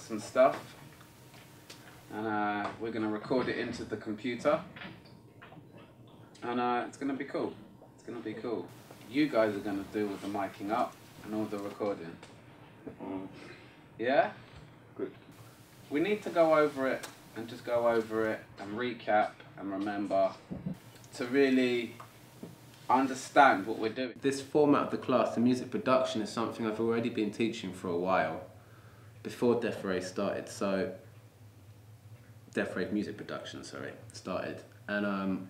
some stuff, and we're going to record it into the computer, and it's going to be cool. It's going to be cool. You guys are going to do with the miking up and all the recording. Yeah? Good. We need to go over it and just go over it and recap and remember to really understand what we're doing. This format of the class, the music production, is something I've already been teaching for a while, before Deaf Rave started. So, Deaf Rave music production, sorry, started. And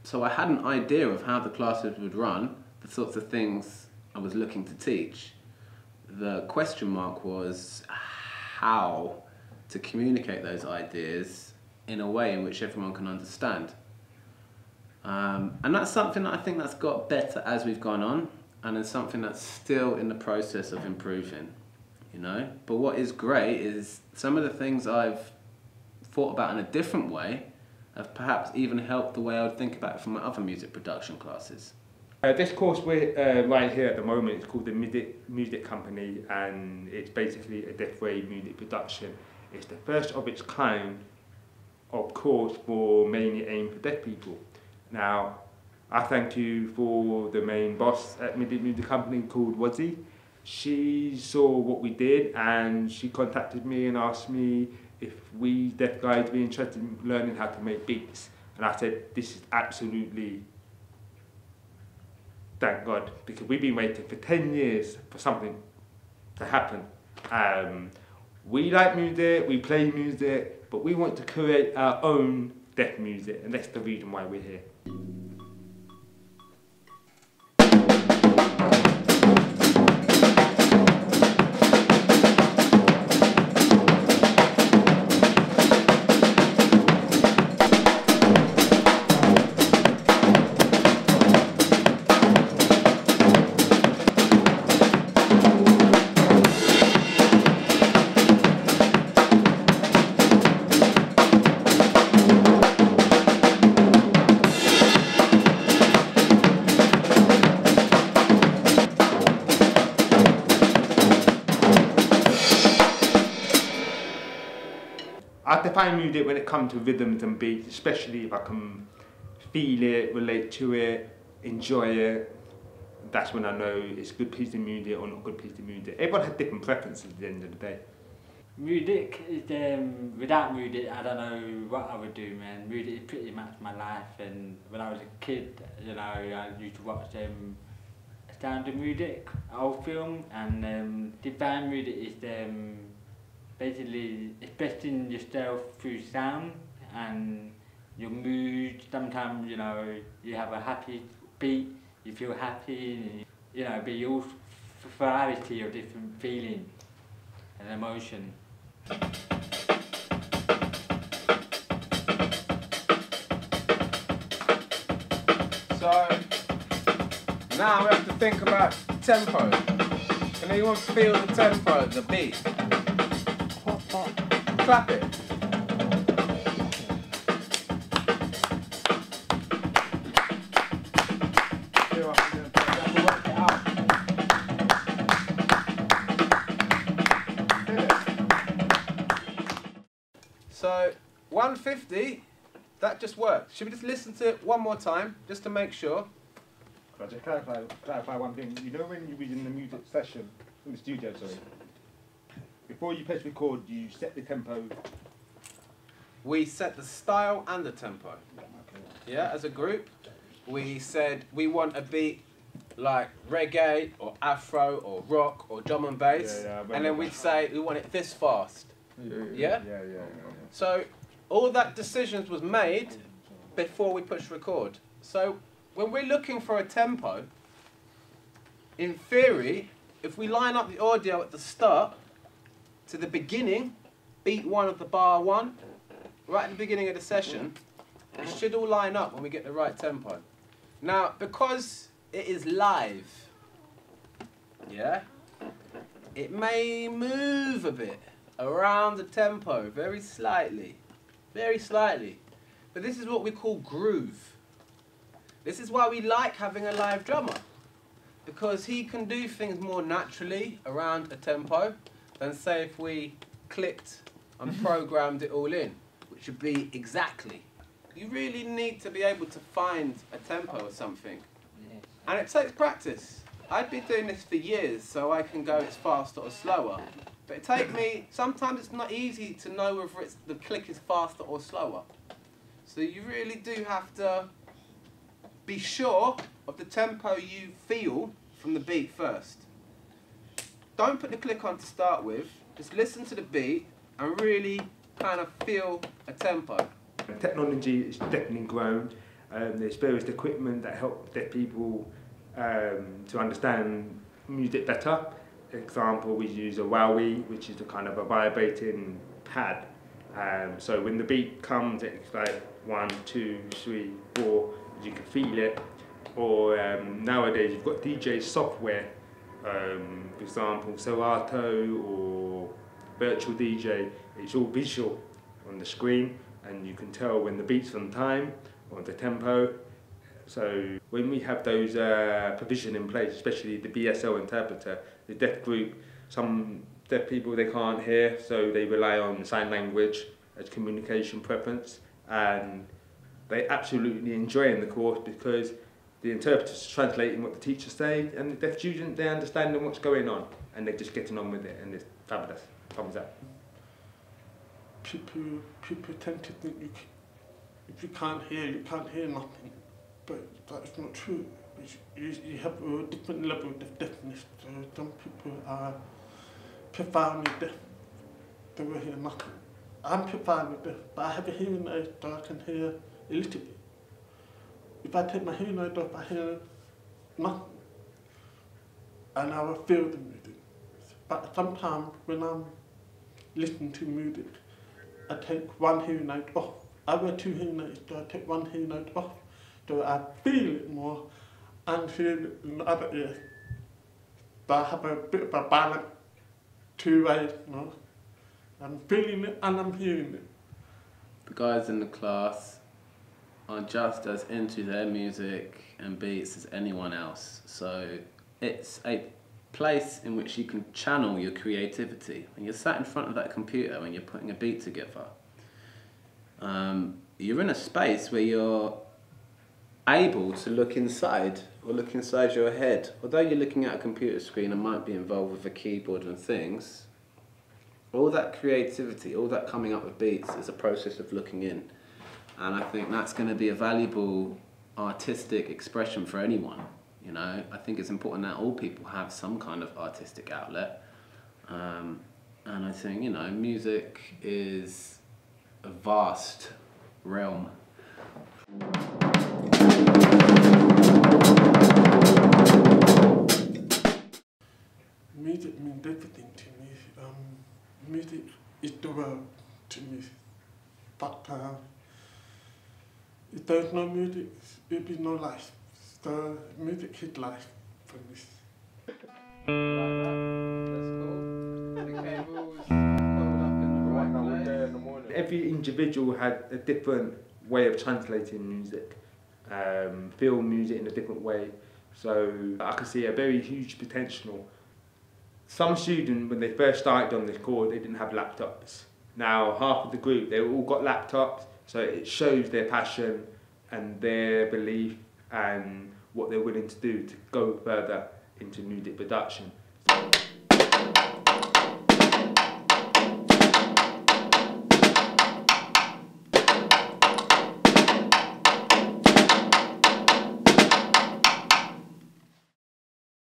so I had an idea of how the classes would run, the sorts of things I was looking to teach. The question mark was how to communicate those ideas in a way in which everyone can understand. And that's something that I think that's got better as we've gone on, and it's something that's still in the process of improving, you know? But what is great is some of the things I've thought about in a different way have perhaps even helped the way I would think about it from my other music production classes. This course we're right here at the moment is called the Midi Music Company, and it's basically a Deaf Rave music production. It's the first of its kind, of course, for mainly aimed for deaf people. Now, I thank you for the main boss at Midi Music Company called Wozzy. She saw what we did and she contacted me and asked me if we deaf guys would be interested in learning how to make beats. And I said, this is absolutely, thank God, because we've been waiting for 10 years for something to happen. We like music, we play music, but we want to create our own deaf music, and that's the reason why we're here. I define music when it comes to rhythms and beats, especially if I can feel it, relate to it, enjoy it. That's when I know it's a good piece of music or not a good piece of music. Everyone has different preferences at the end of the day. Music is, without music, I don't know what I would do, man. Music is pretty much my life, and when I was a kid, you know, I used to watch Sound of Music, old film, and divine music is basically expressing yourself through sound and your mood. Sometimes, you know, you have a happy beat, you feel happy, and, you know, but you all variety of different feeling and emotion. So, now we have to think about tempo. Can anyone feel the tempo, the beat? Clap it. So 150, that just worked. Should we just listen to it one more time, just to make sure? Can I just clarify one thing? You know when you was in the music session, in the studio, sorry, before you press record, you set the tempo? We set the style and the tempo. Yeah, as a group, we said we want a beat like reggae or afro or rock or drum and bass, and then we'd say we want it this fast. Yeah? So all that decisions was made before we push record. So when we're looking for a tempo, in theory, if we line up the audio at the start to the beginning, beat one of the bar one, right at the beginning of the session, it should all line up when we get the right tempo. Now, because it is live, yeah, it may move a bit around the tempo, very slightly, but this is what we call groove. This is why we like having a live drummer, because he can do things more naturally around a tempo than say if we clicked and programmed it all in, which would be exactly. You really need to be able to find a tempo or something. And it takes practice. I've been doing this for years, so I can go it's faster or slower. But it takes me, sometimes it's not easy to know whether the click is faster or slower. So you really do have to be sure of the tempo you feel from the beat first. Don't put the click on to start with, just listen to the beat and really kind of feel a tempo. Technology is definitely grown. There's various equipment that help deaf people to understand music better. Example, we use a Wowee, which is a kind of a vibrating pad. So when the beat comes, it's like 1, 2, 3, 4, you can feel it. Or nowadays you've got DJ software, for example, Serato or Virtual DJ. It's all visual on the screen, and you can tell when the beat's on time or the tempo. So when we have those provision in place, especially the BSL interpreter, the deaf group, some deaf people they can't hear, so they rely on sign language as communication preference, and they absolutely enjoy in the course because the interpreter's translating what the teacher's saying, and the deaf student, they're understanding what's going on, and they're just getting on with it, and it's fabulous. Thumbs up. People tend to think if you can't hear nothing, but that's not true. You have a different level of deafness. So some people are profoundly deaf, they will hear nothing. I'm profoundly deaf, but I have a hearing aid so I can hear a little bit. If I take my hearing aid off, I hear nothing, and I will feel the music. But sometimes when I'm listening to music, I take one hearing aid off. I wear 2 hearing aids, so I take one hearing aid off, so I feel it more and feel it in the other ear. But I have a bit of a balance 2 ways, you know. I'm feeling it and I'm hearing it. The guys in the class are just as into their music and beats as anyone else. So it's a place in which you can channel your creativity. When you're sat in front of that computer, when you're putting a beat together, you're in a space where you're able to look inside or look inside your head. Although you're looking at a computer screen and might be involved with a keyboard and things, all that creativity, all that coming up with beats is a process of looking in. And I think that's going to be a valuable artistic expression for anyone. You know, I think it's important that all people have some kind of artistic outlet. And I think, you know, music is a vast realm. Music means everything to me. Music is the world to me. But if there's no music, there'd be no life. So music is life for me. Every individual had a different way of translating music, feel music in a different way. So I could see a very huge potential. Some students, when they first started on this course, they didn't have laptops. Now half of the group, they all got laptops, so it shows their passion and their belief and what they're willing to do to go further into music production.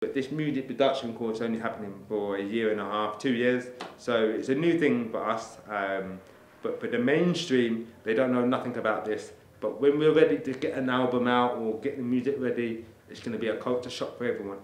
But this music production course is only happening for 1.5 years, 2 years, so it's a new thing for us. But for the mainstream, they don't know nothing about this. But when we're ready to get an album out or get the music ready, it's going to be a culture shock for everyone.